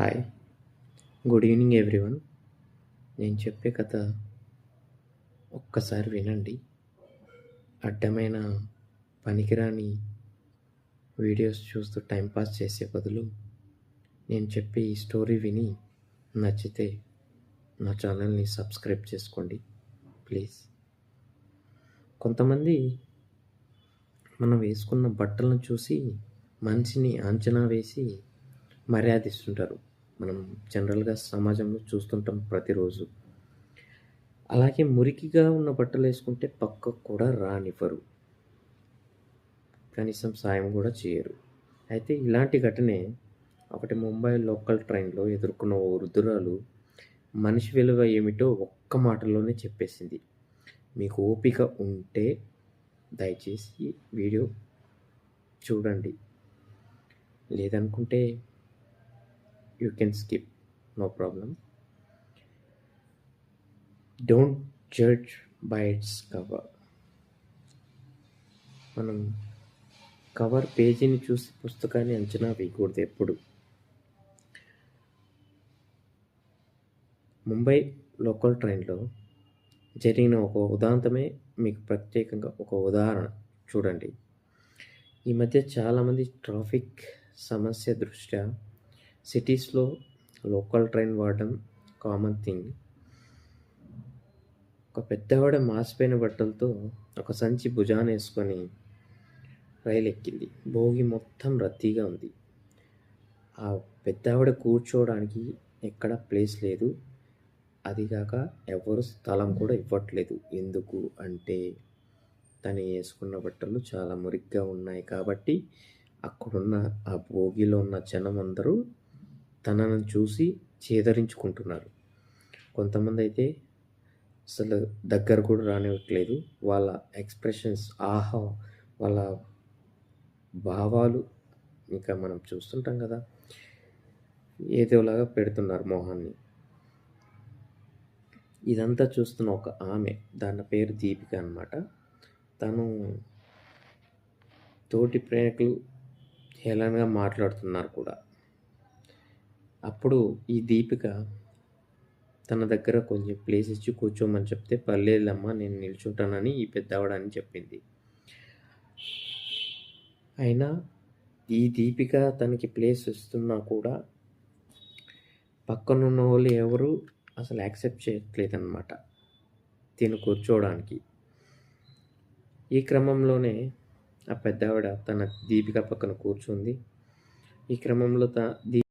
Hi, good evening everyone. నేను చెప్పే కథ ఒక్కసారి వినండి. అడ్డమైన పనికిరాని వీడియోస్ చూస్తూ టైంపాస్ చేసే బదులు నేను చెప్పే ఈ స్టోరీ విని నచ్చితే నా ఛానల్ని సబ్స్క్రైబ్ చేసుకోండి ప్లీజ్. కొంతమంది మనం వేసుకున్న బట్టలను చూసి మనిషిని అంచనా వేసి మర్యాదిస్తుంటారు. మనం జనరల్గా సమాజంలో చూస్తుంటాం ప్రతిరోజు. అలాగే మురికిగా ఉన్న బట్టలు వేసుకుంటే పక్కకు కూడా రానివ్వరు, కనీసం సాయం కూడా చేయరు. అయితే ఇలాంటి ఘటనే ఒకటి ముంబై లోకల్ ట్రైన్లో ఎదుర్కొన్న ఓ వృద్ధురాలు మనిషి విలువ ఏమిటో ఒక్క మాటలోనే చెప్పేసింది. మీకు ఓపిక ఉంటే దయచేసి వీడియో చూడండి, లేదనుకుంటే you can skip, no problem. Don't judge by its cover. మనం కవర్ పేజీని చూసి పుస్తకాన్ని అంచనా వేయకూడదు ఎప్పుడు. ముంబై లోకల్ ట్రైన్లో జరిగిన ఒక ఉదాంతమే మీకు ప్రత్యేకంగా ఒక ఉదాహరణ చూడండి. ఈ మధ్య చాలామంది ట్రాఫిక్ సమస్య దృష్ట్యా సిటీస్లో లోకల్ ట్రైన్ వాడడం కామన్ థింగ్. ఒక పెద్దవాడ మాసిపోయిన బట్టలతో ఒక సంచి భుజాన వేసుకొని రైలు ఎక్కింది. భోగి మొత్తం రద్దీగా ఉంది. ఆ పెద్దవాడ కూర్చోవడానికి ఎక్కడ ప్లేస్ లేదు. అదిగాక ఎవరు స్థలం కూడా ఇవ్వట్లేదు. ఎందుకు అంటే తను వేసుకున్న బట్టలు చాలా మురికిగా ఉన్నాయి కాబట్టి అక్కడున్న ఆ భోగిలో ఉన్న జనం అందరూ తనను చూసి చేదరించుకుంటున్నారు. కొంతమంది అయితే అసలు దగ్గర కూడా రానివ్వట్లేదు. వాళ్ళ ఎక్స్ప్రెషన్స్, వాళ్ళ భావాలు ఇంకా మనం చూస్తుంటాం కదా, ఏదోలాగా పెడుతున్నారు మొహాన్ని. ఇదంతా చూస్తున్న ఒక ఆమె, దాని పేరు దీపిక అన్నమాట. తను తోటి ప్రయాణికులు హేళనగా మాట్లాడుతున్నారు కూడా. అప్పుడు ఈ దీపిక తన దగ్గర కొంచెం ప్లేస్ ఇచ్చి కూర్చోమని చెప్తే, పర్లేదమ్మా నేను నిల్చుంటానని ఈ పెద్దవాడని చెప్పింది. అయినా ఈ దీపిక తనకి ప్లేస్ ఇస్తున్నా కూడా పక్కనున్న వాళ్ళు ఎవరు అసలు యాక్సెప్ట్ చేయట్లేదన్నమాట తిను కూర్చోవడానికి. ఈ క్రమంలోనే ఆ పెద్దవాడ తన దీపిక పక్కన కూర్చుంది. ఈ క్రమంలో